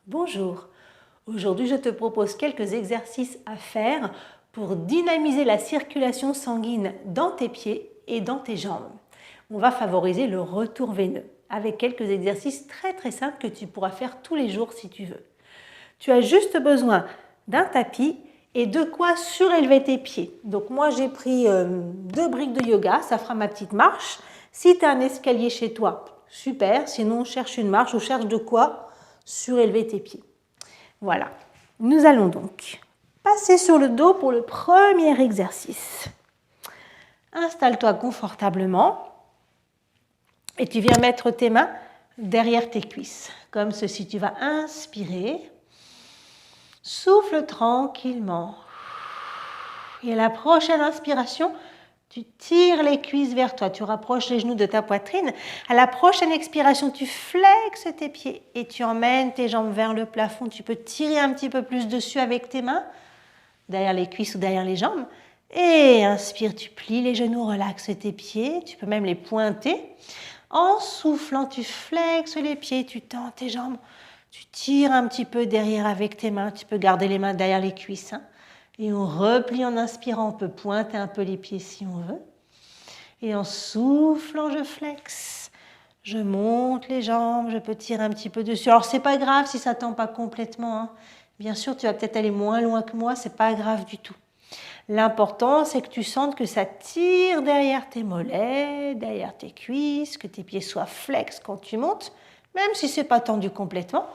Bonjour, aujourd'hui je te propose quelques exercices à faire pour dynamiser la circulation sanguine dans tes pieds et dans tes jambes. On va favoriser le retour veineux avec quelques exercices très simples que tu pourras faire tous les jours si tu veux. Tu as juste besoin d'un tapis et de quoi surélever tes pieds. Donc moi j'ai pris 2 briques de yoga, ça fera ma petite marche. Si tu as un escalier chez toi, super, sinon cherche une marche ou cherche de quoi surélever tes pieds. Voilà, nous allons donc passer sur le dos pour le premier exercice. Installe-toi confortablement et tu viens mettre tes mains derrière tes cuisses, comme ceci. Tu vas inspirer, souffle tranquillement. Et à la prochaine inspiration, tu tires les cuisses vers toi, tu rapproches les genoux de ta poitrine. À la prochaine expiration, tu flexes tes pieds et tu emmènes tes jambes vers le plafond. Tu peux tirer un petit peu plus dessus avec tes mains, derrière les cuisses ou derrière les jambes. Et inspire, tu plies les genoux, relaxe tes pieds. Tu peux même les pointer. En soufflant, tu flexes les pieds, tu tends tes jambes. Tu tires un petit peu derrière avec tes mains. Tu peux garder les mains derrière les cuisses. Et on replie en inspirant, on peut pointer un peu les pieds si on veut. Et en soufflant, je flexe. Je monte les jambes, je peux tirer un petit peu dessus. Alors, c'est pas grave si ça ne tend pas complètement. Bien sûr, tu vas peut-être aller moins loin que moi, c'est pas grave du tout. L'important, c'est que tu sentes que ça tire derrière tes mollets, derrière tes cuisses, que tes pieds soient flex quand tu montes, même si c'est pas tendu complètement.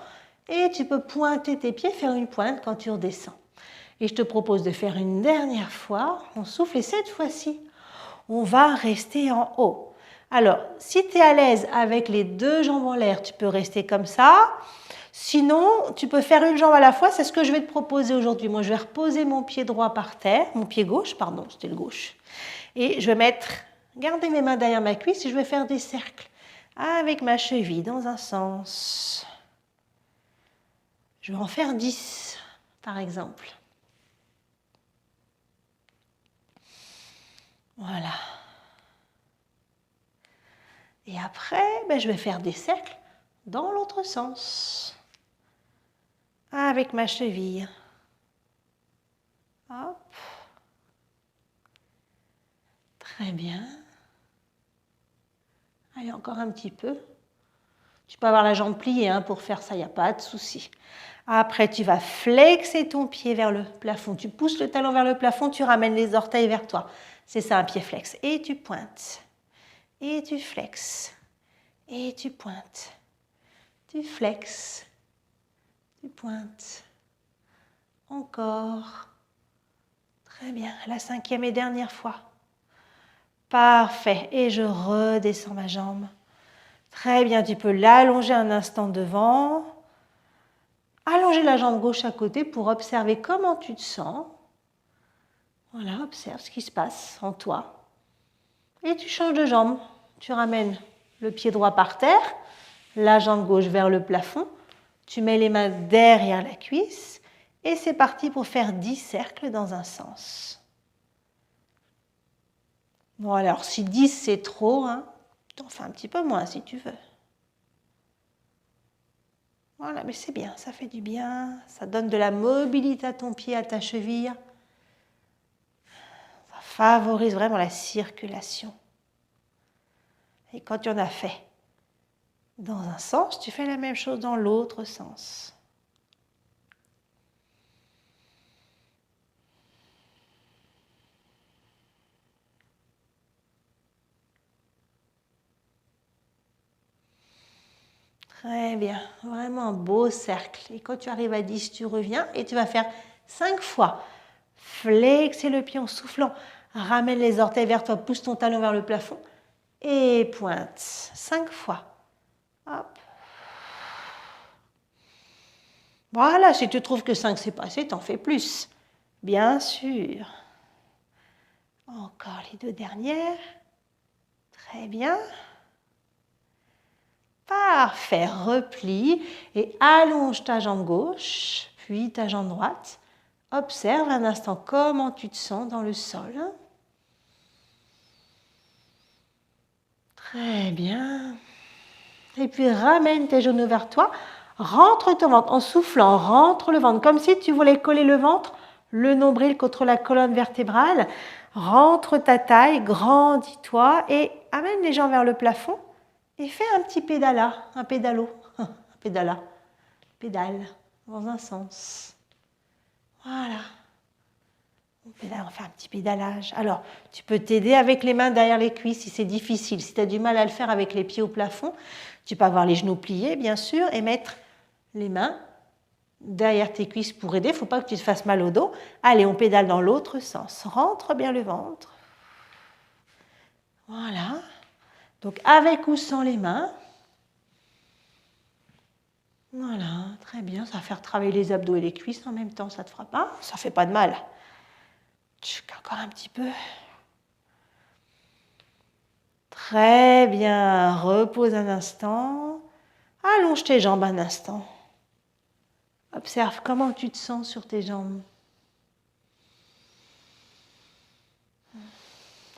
Et tu peux pointer tes pieds, faire une pointe quand tu redescends. Et je te propose de faire une dernière fois. On souffle et cette fois-ci, on va rester en haut. Alors, si tu es à l'aise avec les 2 jambes en l'air, tu peux rester comme ça. Sinon, tu peux faire une jambe à la fois. C'est ce que je vais te proposer aujourd'hui. Moi, je vais reposer mon pied droit par terre, mon pied gauche, pardon, c'était le gauche. Et je vais garder mes mains derrière ma cuisse et je vais faire des cercles avec ma cheville dans un sens. Je vais en faire 10, par exemple. Voilà. Et après, je vais faire des cercles dans l'autre sens. Avec ma cheville. Hop. Très bien. Allez, encore un petit peu. Tu peux avoir la jambe pliée pour faire ça, il n'y a pas de souci. Après, tu vas flexer ton pied vers le plafond. Tu pousses le talon vers le plafond, tu ramènes les orteils vers toi. C'est ça, un pied flex. Et tu pointes. Et tu flexes. Et tu pointes. Tu flexes. Tu pointes. Encore. Très bien. La 5e et dernière fois. Parfait. Et je redescends ma jambe. Très bien. Tu peux l'allonger un instant devant. Allonger la jambe gauche à côté pour observer comment tu te sens. Voilà, observe ce qui se passe en toi. Et tu changes de jambe. Tu ramènes le pied droit par terre, la jambe gauche vers le plafond. Tu mets les mains derrière la cuisse. Et c'est parti pour faire 10 cercles dans un sens. Bon, alors si 10 c'est trop, t'en fais un petit peu moins si tu veux. Voilà, mais c'est bien, ça fait du bien. Ça donne de la mobilité à ton pied, à ta cheville. Ça favorise vraiment la circulation. Et quand tu en as fait dans un sens, tu fais la même chose dans l'autre sens. Très bien, vraiment un beau cercle. Et quand tu arrives à 10, tu reviens et tu vas faire 5 fois. Flexer le pied en soufflant. Ramène les orteils vers toi, pousse ton talon vers le plafond et pointe. 5 fois. Hop. Voilà, si tu trouves que 5 c'est pas assez, t'en fais plus. Bien sûr. Encore les 2 dernières. Très bien. Parfait, replie et allonge ta jambe gauche, puis ta jambe droite. Observe un instant comment tu te sens dans le sol. Très bien. Et puis ramène tes genoux vers toi. Rentre ton ventre en soufflant, rentre le ventre, comme si tu voulais coller le ventre, le nombril contre la colonne vertébrale. Rentre ta taille, grandis-toi et amène les jambes vers le plafond et fais un petit pédala, un pédalo, un pédala, pédale dans un sens. Voilà. On fait un petit pédalage. Alors, tu peux t'aider avec les mains derrière les cuisses si c'est difficile. Si tu as du mal à le faire avec les pieds au plafond, tu peux avoir les genoux pliés, bien sûr, et mettre les mains derrière tes cuisses pour aider. Il ne faut pas que tu te fasses mal au dos. Allez, on pédale dans l'autre sens. Rentre bien le ventre. Voilà. Donc, avec ou sans les mains. Voilà, très bien. Ça va faire travailler les abdos et les cuisses en même temps. Ça ne te fera pas. Ça ne fait pas de mal. Encore un petit peu. Très bien. Repose un instant. Allonge tes jambes un instant. Observe comment tu te sens sur tes jambes.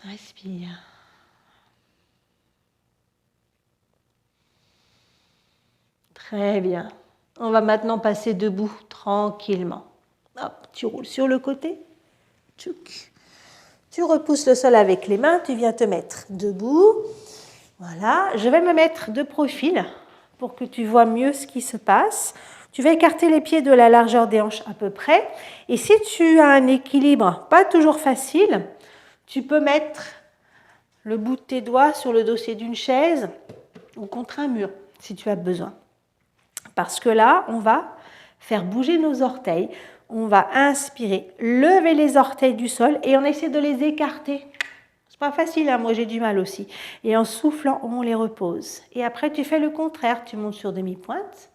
Respire. Très bien. On va maintenant passer debout tranquillement. Hop, tu roules sur le côté. Tchouk. Tu repousses le sol avec les mains. Tu viens te mettre debout. Voilà. Je vais me mettre de profil pour que tu vois mieux ce qui se passe. Tu vas écarter les pieds de la largeur des hanches à peu près. Et si tu as un équilibre pas toujours facile, tu peux mettre le bout de tes doigts sur le dossier d'une chaise ou contre un mur si tu as besoin. Parce que là, on va faire bouger nos orteils. On va inspirer, lever les orteils du sol et on essaie de les écarter. C'est pas facile, hein, moi j'ai du mal aussi. Et en soufflant, on les repose. Et après, tu fais le contraire. Tu montes sur demi-pointe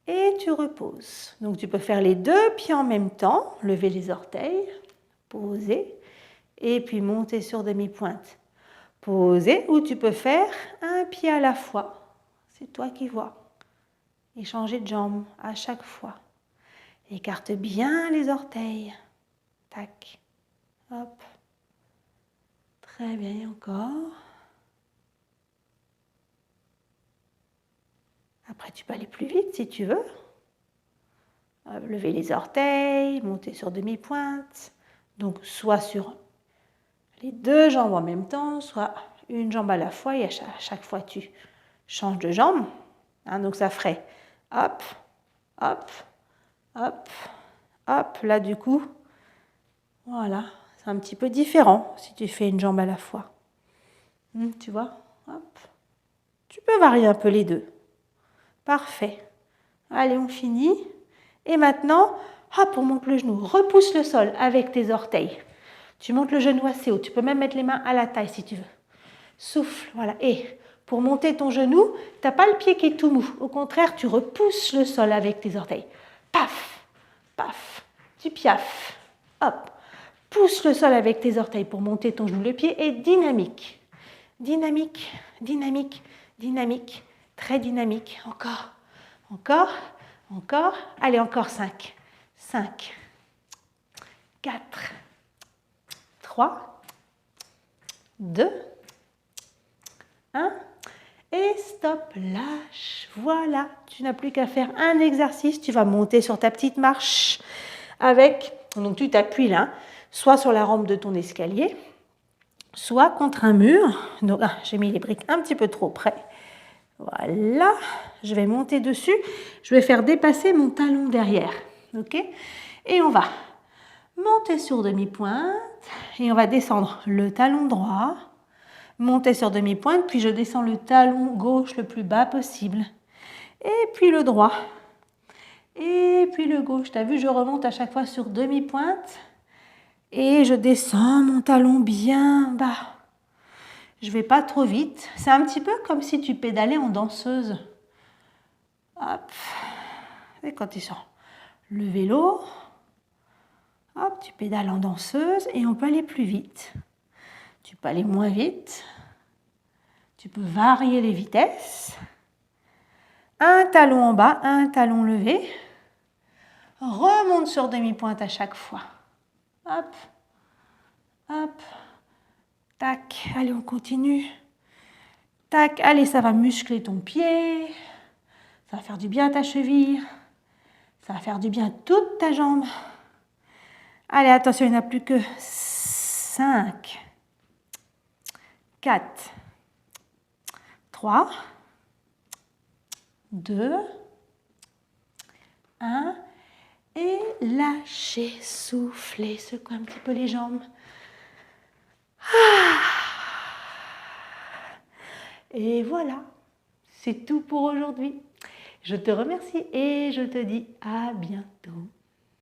et tu reposes. Donc tu peux faire les deux pieds en même temps, lever les orteils, poser et puis monter sur demi-pointe. Poser, ou tu peux faire un pied à la fois. C'est toi qui vois. Et changer de jambe à chaque fois. Écarte bien les orteils. Tac. Hop. Très bien, et encore. Après, tu peux aller plus vite si tu veux. Lever les orteils, monter sur demi-pointe. Donc, soit sur les deux jambes en même temps, soit une jambe à la fois. Et à chaque fois, tu changes de jambe. Hein, donc, ça ferait hop, hop, hop, hop. Là, du coup, voilà. C'est un petit peu différent si tu fais une jambe à la fois. Tu vois? Hop. Tu peux varier un peu les deux. Parfait. Allez, on finit. Et maintenant, hop, on monte le genou. Repousse le sol avec tes orteils. Tu montes le genou assez haut. Tu peux même mettre les mains à la taille si tu veux. Souffle, voilà. Et pour monter ton genou, tu n'as pas le pied qui est tout mou. Au contraire, tu repousses le sol avec tes orteils. Paf, paf, tu piaffes. Hop. Pousse le sol avec tes orteils pour monter ton genou. Le pied est dynamique. Dynamique, dynamique, dynamique. Très dynamique. Encore, encore, encore. Allez, encore 5. 5, 4, 3, 2, 1. Et stop, lâche. Voilà, tu n'as plus qu'à faire un exercice. Tu vas monter sur ta petite marche avec, donc tu t'appuies là, soit sur la rampe de ton escalier, soit contre un mur. Donc, j'ai mis les briques un petit peu trop près. Voilà, je vais monter dessus. Je vais faire dépasser mon talon derrière. Ok? Et on va monter sur demi-pointe et on va descendre le talon droit, monter sur demi-pointe, puis je descends le talon gauche le plus bas possible. Et puis le droit. Et puis le gauche. Tu as vu, je remonte à chaque fois sur demi-pointe et je descends mon talon bien bas. Je ne vais pas trop vite. C'est un petit peu comme si tu pédalais en danseuse. Hop. Et quand tu es sur le vélo, hop, tu pédales en danseuse et on peut aller plus vite. Tu peux aller moins vite. Tu peux varier les vitesses. Un talon en bas, un talon levé. Remonte sur demi-pointe à chaque fois. Hop, hop. Tac, allez, on continue. Tac, allez, ça va muscler ton pied. Ça va faire du bien à ta cheville. Ça va faire du bien à toute ta jambe. Allez, attention, il n'y en a plus que 5, 4, 3, 2, 1. Et lâchez, soufflez, secouez un petit peu les jambes. Et voilà, c'est tout pour aujourd'hui. Je te remercie et je te dis à bientôt.